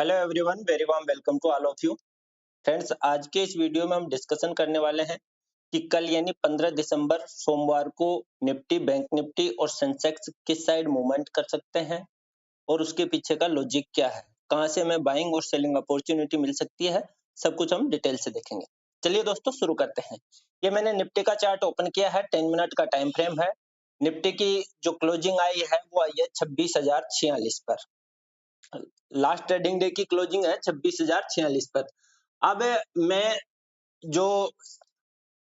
Hello everyone, very warm welcome to all of you. Friends, आज के इस video में हम डिस्कशन करने वाले हैं कि कल यानी 15 दिसंबर सोमवार को निफ्टी, बैंक निफ्टी और सेंसेक्स किस साइड मूवमेंट कर सकते हैं और उसके पीछे का लॉजिक क्या है, कहां से हमें बाइंग और सेलिंग अपॉर्चुनिटी मिल सकती है, सब कुछ हम डिटेल से देखेंगे। चलिए दोस्तों, शुरू करते हैं। ये मैंने निफ्टी का चार्ट ओपन किया है, 10 मिनट का टाइम फ्रेम है। निफ्टी की जो क्लोजिंग आई है वो आई है 26,046 पर। लास्ट ट्रेडिंग डे की क्लोजिंग है 26,046 पर। अब मैं जो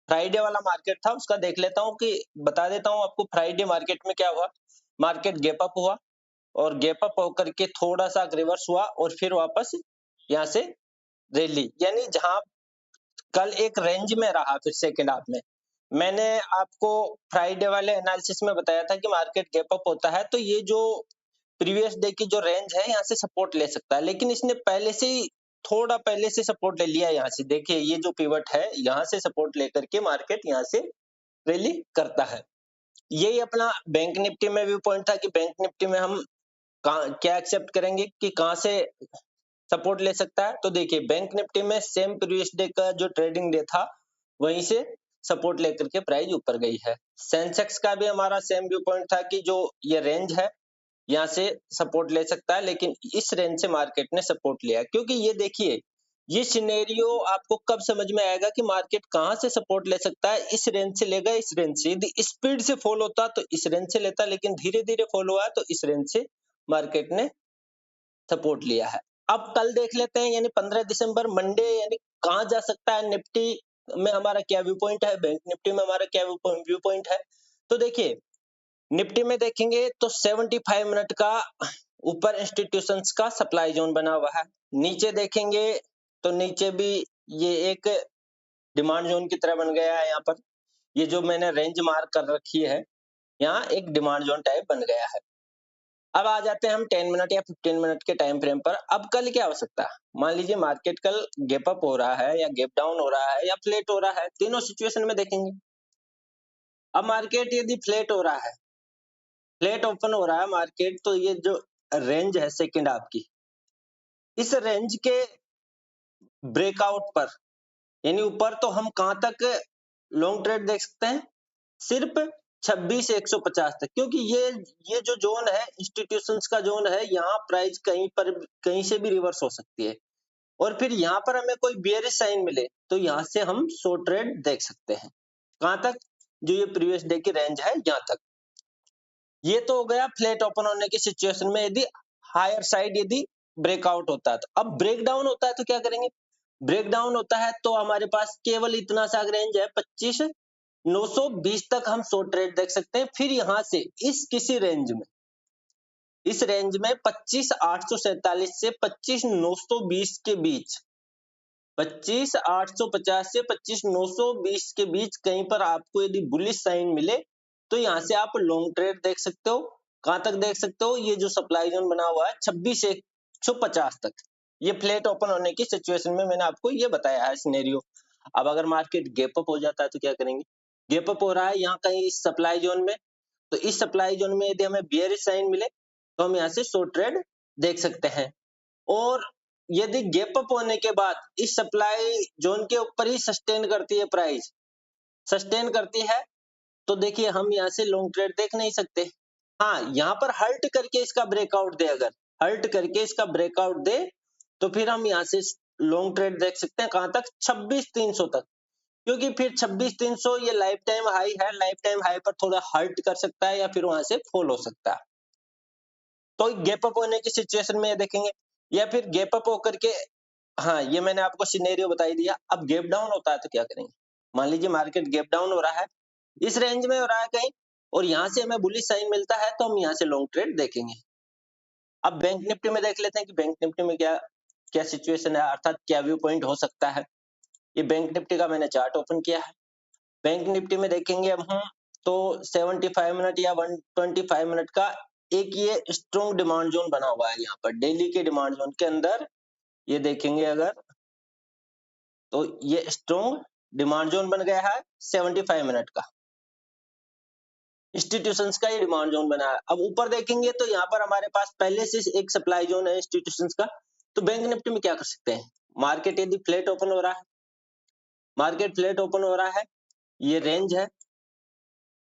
फ्राइडे वाला मार्केट था उसका देख लेता हूं, कि बता देता हूं आपको फ्राइडे मार्केट में क्या हुआ। मार्केट गैप अप हुआ और गैप अप होकर के थोड़ा सा रिवर्स हुआ और फिर वापस यहां से रैली, यानी जहां कल एक रेंज में रहा। फिर सेकेंड हाफ में मैंने आपको फ्राइडे वाले एनालिसिस में बताया था कि मार्केट गैप अप होता है तो ये जो प्रीवियस डे की जो रेंज है यहाँ से सपोर्ट ले सकता है, लेकिन इसने पहले से ही थोड़ा पहले से सपोर्ट ले लिया। यहाँ से देखिए, ये जो पिवट है यहाँ से सपोर्ट लेकर के मार्केट यहाँ से रैली करता है। यही अपना बैंक निफ्टी में भी पॉइंट था कि बैंक निफ्टी में हम क्या एक्सेप्ट करेंगे कि कहां से सपोर्ट ले सकता है। तो देखिए, बैंक निफ्टी में सेम प्रीवियस डे का जो ट्रेडिंग डे था वहीं से सपोर्ट लेकर के प्राइस ऊपर गई है। सेंसेक्स का भी हमारा सेम व्यू पॉइंट था कि जो ये रेंज है यहाँ से सपोर्ट ले सकता है, लेकिन इस रेंज से मार्केट ने सपोर्ट लिया, क्योंकि ये देखिए, ये सिनेरियो आपको कब समझ में आएगा कि मार्केट कहां से सपोर्ट ले सकता है। इस रेंज से लेगा, इस रेंज से। यदि स्पीड से फॉल होता तो इस रेंज से लेता, लेकिन धीरे धीरे फॉल हुआ तो इस रेंज से मार्केट ने सपोर्ट लिया है। अब कल देख लेते हैं, यानी 15 दिसंबर मंडे, यानी कहां जा सकता है। निफ्टी में हमारा क्या व्यू पॉइंट है, बैंक निफ्टी में हमारा क्या व्यू पॉइंट है। तो देखिए, निफ्टी में देखेंगे तो 75 मिनट का ऊपर इंस्टीट्यूशंस का सप्लाई जोन बना हुआ है। नीचे देखेंगे तो नीचे भी ये एक डिमांड जोन की तरह बन गया है। यहाँ पर ये जो मैंने रेंज मार्क कर रखी है, यहाँ एक डिमांड जोन टाइप बन गया है। अब आ जाते हैं हम 10 मिनट या 15 मिनट के टाइम फ्रेम पर। अब कल क्या हो सकता है, मान लीजिए मार्केट कल गैप अप हो रहा है या गैप डाउन हो रहा है या फ्लैट हो रहा है, तीनों सिचुएशन में देखेंगे। अब मार्केट यदि फ्लैट हो रहा है, फ्लैट ओपन हो रहा है मार्केट, तो ये जो रेंज है सेकेंड हाफ की, इस रेंज के ब्रेकआउट पर, यानी ऊपर, तो हम कहां तक लॉन्ग ट्रेड देख सकते हैं, सिर्फ 26,150 तक, क्योंकि ये जो जोन है इंस्टीट्यूशंस का जोन है, यहाँ प्राइस कहीं से भी रिवर्स हो सकती है। और फिर यहाँ पर हमें कोई बेयरिश साइन मिले तो यहाँ से हम शॉर्ट ट्रेड देख सकते हैं। कहां तक, जो ये प्रीवियस डे की रेंज है यहाँ तक। ये तो हो गया फ्लैट ओपन होने की सिचुएशन में, यदि हायर साइड यदि ब्रेकआउट होता है। तो अब ब्रेक डाउन होता है तो क्या करेंगे। ब्रेक डाउन होता है तो हमारे पास केवल इतना सा रेंज है, 25,920 तक हम शॉर्ट ट्रेड देख सकते हैं। फिर यहाँ से इस किसी रेंज में, इस रेंज में 25,847 से 25,920 के बीच, 25,850 से 25,920 के बीच कहीं पर आपको यदि बुलिश साइन मिले तो यहाँ से आप लॉन्ग ट्रेड देख सकते हो। कहां तक देख सकते हो, ये जो सप्लाई जोन बना हुआ है 26,150 तक। ये फ्लैट ओपन होने की सिचुएशन में मैंने आपको ये बताया है सिनेरियो। अब अगर मार्केट गैप अप हो जाता है तो क्या करेंगे। गैप अप हो रहा है यहाँ कहीं इस सप्लाई जोन में, तो इस सप्लाई जोन में यदि हमें बियरिश साइन मिले तो हम यहाँ से शॉर्ट ट्रेड देख सकते हैं। और यदि गैप अप होने के बाद इस सप्लाई जोन के ऊपर ही सस्टेन करती है, प्राइस सस्टेन करती है, तो देखिए हम यहाँ से लॉन्ग ट्रेड देख नहीं सकते। हाँ, यहाँ पर हल्ट करके इसका ब्रेकआउट दे, अगर हल्ट करके इसका ब्रेकआउट दे तो फिर हम यहाँ से लॉन्ग ट्रेड देख सकते हैं। कहां तक, 26,300 तक, क्योंकि फिर 26,300 ये लाइफ टाइम हाई है। लाइफ टाइम हाई पर थोड़ा हल्ट कर सकता है या फिर वहां से फॉल हो सकता है। तो गैप अप होने की सिचुएशन में ये देखेंगे, या फिर गैप अप होकर के, हाँ, ये मैंने आपको सिनेरियो बता ही दिया। अब गैप डाउन होता है तो क्या करेंगे। मान लीजिए मार्केट गैप डाउन हो रहा है, इस रेंज में हो रहा है कहीं, और यहाँ से हमें बुलिश साइन मिलता है तो हम यहाँ से लॉन्ग ट्रेड देखेंगे। अब बैंक निफ्टी में देख लेते हैं कि बैंक निफ्टी में क्या क्या सिचुएशन है, अर्थात क्या व्यू पॉइंट हो सकता है। ये बैंक निफ्टी का मैंने चार्ट ओपन किया है। बैंक निफ्टी में देखेंगे अब हम, तो 75 मिनट या 125 मिनट का एक ये स्ट्रॉन्ग डिमांड जोन बना हुआ है। यहाँ पर डेली के डिमांड जोन के अंदर ये देखेंगे अगर, तो ये स्ट्रॉन्ग डिमांड जोन बन गया है 75 मिनट का, इंस्टीट्यूशंस का ये डिमांड जोन बना है। अब ऊपर देखेंगे तो यहाँ पर हमारे पास पहले से एक सप्लाई जोन है इंस्टीट्यूशंस का, तो बैंक निफ्टी में क्या कर सकते हैं, मार्केट यदि फ्लैट ओपन हो रहा है, मार्केट फ्लैट ओपन हो रहा है, ये रेंज है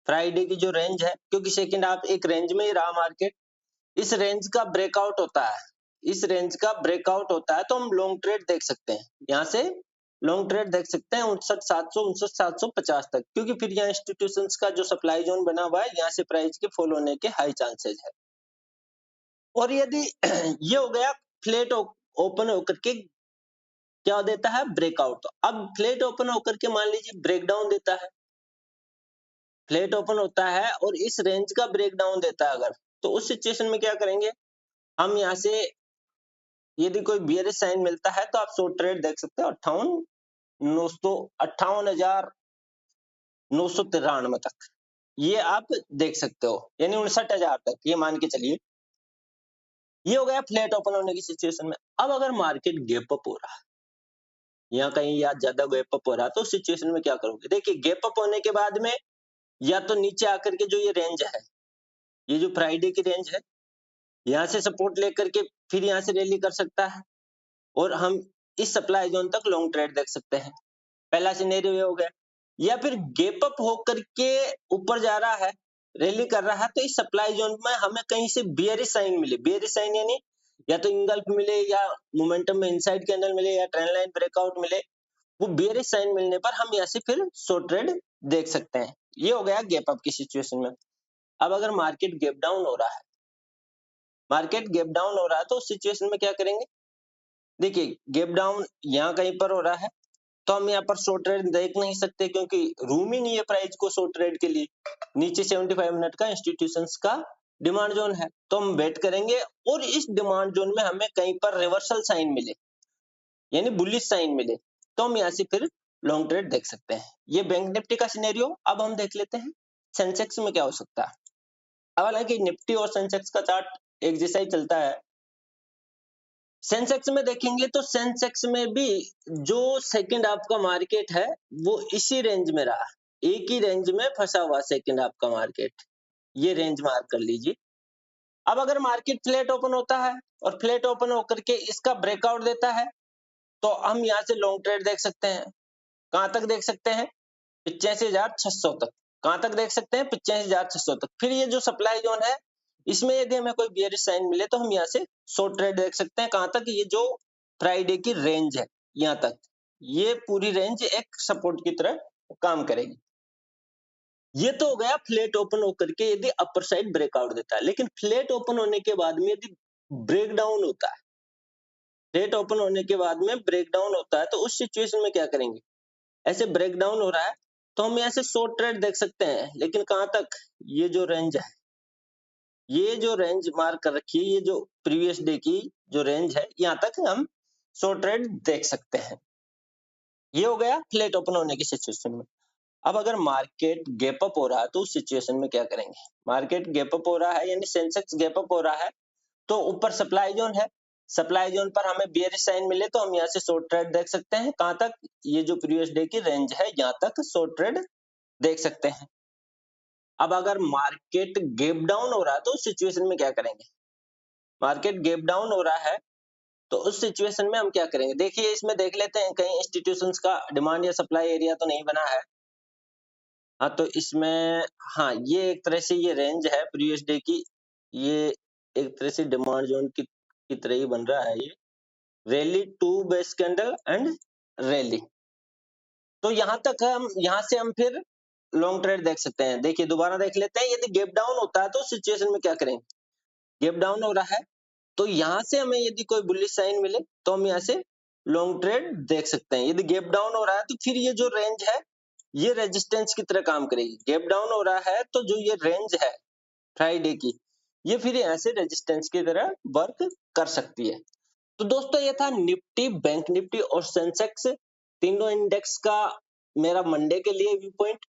फ्राइडे की जो रेंज है, क्योंकि सेकंड हाफ एक रेंज में ही रहा मार्केट, इस रेंज का ब्रेकआउट होता है, इस रेंज का ब्रेकआउट होता है तो हम लॉन्ग ट्रेड देख सकते हैं, यहाँ से लॉन्ग ट्रेड देख सकते हैं 59,700 59,750 तक, क्योंकि फिर यहाँ इंस्टीट्यूशंस का जो सप्लाई जोन बना हुआ है, यहाँ से प्राइस के फॉल होने के हाई चांसेस है। और यदि ये हो गया फ्लैट ओपन होकर के क्या देता है, ब्रेकआउट। अब फ्लैट ओपन होकर के मान लीजिए ब्रेकडाउन देता है, फ्लैट ओपन होता है और इस रेंज का ब्रेकडाउन देता है अगर, तो उस सिचुएशन में क्या करेंगे, हम यहाँ से यदि कोई बियरिश साइन मिलता है तो आप शॉर्ट ट्रेड देख सकते हो 58,993 तक, ये आप देख सकते हो, यानी 59,000 तक, ये मान के चलिए। ये हो गया फ्लैट ओपन होने की सिचुएशन में। अब अगर मार्केट गैप अप हो रहा है, यहाँ कहीं या ज्यादा गैप अप हो रहा है, तो उस सिचुएशन में क्या करोगे, देखिए गैप अप होने के बाद में या तो नीचे आकर के जो ये रेंज है, ये जो फ्राइडे की रेंज है, यहाँ से सपोर्ट लेकर के फिर यहाँ से रैली कर सकता है और हम इस सप्लाई जोन तक लॉन्ग ट्रेड देख सकते हैं। पहला सिनेरियो ये हो गया। या फिर गैप अप होकर के ऊपर जा रहा है, रैली कर रहा है, तो इस सप्लाई जोन में हमें कहीं से बियरिश साइन मिले, बियरिश साइन यानी या तो इंगल्फ मिले या मोमेंटम में इनसाइड कैंडल मिले या ट्रेंड लाइन ब्रेकआउट मिले, वो बियरिश साइन मिलने पर हम यहाँ से फिर शॉर्ट ट्रेड देख सकते हैं। ये हो गया गैप अप की सिचुएशन में। अब अगर मार्केट गैप डाउन हो रहा है, मार्केट गैप डाउन हो रहा है, तो उस सिचुएशन में क्या करेंगे, देखिए गैप डाउन यहाँ कहीं पर हो रहा है, तो हम यहाँ पर शॉर्ट ट्रेड देख नहीं सकते, क्योंकि रूम ही नहीं है प्राइस को शॉर्ट ट्रेड के लिए। नीचे 75 मिनट का इंस्टीट्यूशंस का डिमांड जोन है, तो हम वेट करेंगे और इस डिमांड जोन में हमें कहीं पर रिवर्सल साइन मिले, यानी बुलिश साइन मिले, तो हम यहाँ से फिर लॉन्ग ट्रेड देख सकते हैं। ये बैंक निफ्टी का सिनेरियो। अब हम देख लेते हैं सेंसेक्स में क्या हो सकता है। अब हालांकि निफ्टी और सेंसेक्स का चार्ट एक जैसा ही चलता है। सेंसेक्स में देखेंगे तो सेंसेक्स में भी जो सेकंड हाफ का मार्केट है वो इसी रेंज में रहा, एक ही रेंज में फंसा हुआ सेकंड हाफ का मार्केट, ये रेंज मार्क कर लीजिए। अब अगर मार्केट फ्लैट ओपन होता है और फ्लैट ओपन होकर के इसका ब्रेकआउट देता है, तो हम यहाँ से लॉन्ग ट्रेड देख सकते हैं। कहां तक देख सकते हैं, 85,600 तक। कहां तक देख सकते हैं, 85,600 तक। फिर ये जो सप्लाई जोन है, इसमें यदि हमें कोई बियरिश साइन मिले तो हम यहाँ से शॉर्ट ट्रेड देख सकते हैं। कहां तक, ये जो फ्राइडे की रेंज है यहाँ तक, ये पूरी रेंज एक सपोर्ट की तरह काम करेगी। ये तो हो गया फ्लैट ओपन होकर के यदि अपर साइड ब्रेकआउट देता है। लेकिन फ्लैट ओपन होने के बाद में यदि ब्रेकडाउन होता है, फ्लैट ओपन होने के बाद में ब्रेकडाउन होता है, तो उस सिचुएशन में क्या करेंगे, ऐसे ब्रेकडाउन हो रहा है तो हम यहाँ से शॉर्ट ट्रेड देख सकते हैं। लेकिन कहां तक, ये जो रेंज है, ये जो रेंज मार्क कर रखी है, ये जो प्रीवियस डे की जो रेंज है, यहाँ तक हम शॉर्ट ट्रेड देख सकते हैं। ये हो गया फ्लैट ओपन होने की सिचुएशन में। अब अगर मार्केट गैप अप हो रहा है तो उस सिचुएशन में क्या करेंगे, मार्केट गैप अप हो रहा है यानी सेंसेक्स गैप अप हो रहा है, तो ऊपर सप्लाई जोन है, सप्लाई जोन पर हमें बियरिश साइन मिले तो हम यहाँ से शॉर्ट ट्रेड देख सकते हैं। कहां तक, ये जो प्रीवियस डे की रेंज है, यहाँ तक शॉर्ट ट्रेड देख सकते हैं। अब अगर मार्केट गैप डाउन हो रहा है तो उस सिचुएशन में क्या करेंगे, मार्केट गैप डाउन हो रहा है तो उस सिचुएशन में हम क्या करेंगे, देखिए इसमें देख लेते हैं कहीं इंस्टीट्यूशंस का डिमांड या सप्लाई एरिया तो नहीं बना है। हाँ, तो इसमें हाँ, ये एक तरह से ये रेंज है प्रीवियस डे की, ये एक तरह से डिमांड जोन की तरह ही बन रहा है। ये rally to base candle and rally, तो यहाँ से हम फिर लॉन्ग ट्रेड देख सकते हैं। देखिए दोबारा देख लेते हैं, यदि गैप डाउन होता है तो सिचुएशन में क्या करेंगे, गैप डाउन हो रहा है तो यहाँ से हमें यदि कोई बुलिश साइन मिले तो हम यहाँ से लॉन्ग ट्रेड देख सकते हैं। यदि गैप डाउन हो रहा है तो फिर ये जो रेंज है ये रेजिस्टेंस की तरह काम करेगी। गैप डाउन हो रहा है तो जो ये रेंज है फ्राइडे की, ये फिर यहाँ से रेजिस्टेंस की तरह वर्क कर सकती है। तो दोस्तों ये था निफ्टी, बैंक निफ्टी और सेंसेक्स तीनों इंडेक्स का मेरा मंडे के लिए व्यू पॉइंट,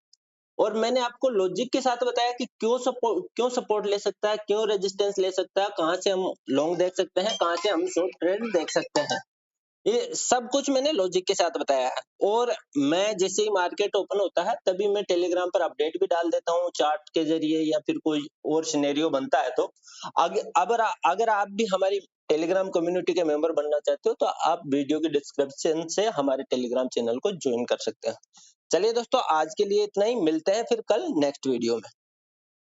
और मैंने आपको लॉजिक के साथ बताया कि क्यों सपोर्ट ले सकता है, क्यों रेजिस्टेंस ले सकता है, कहां से हम लॉन्ग देख सकते हैं, कहां से हम शॉर्ट ट्रेड देख सकते हैं। ये सब कुछ मैंने लॉजिक के साथ बताया है। और मैं जैसे ही मार्केट ओपन होता है तभी मैं टेलीग्राम पर अपडेट भी डाल देता हूँ चार्ट के ज़रिए या फिर कोई और सिनेरियो बनता है तो। अगर आप भी हमारी टेलीग्राम कम्युनिटी के मेंबर बनना चाहते हो तो आप वीडियो के डिस्क्रिप्शन से हमारे टेलीग्राम चैनल को जॉइन कर सकते हैं। चलिए दोस्तों, आज के लिए इतना ही, मिलते हैं फिर कल नेक्स्ट वीडियो में।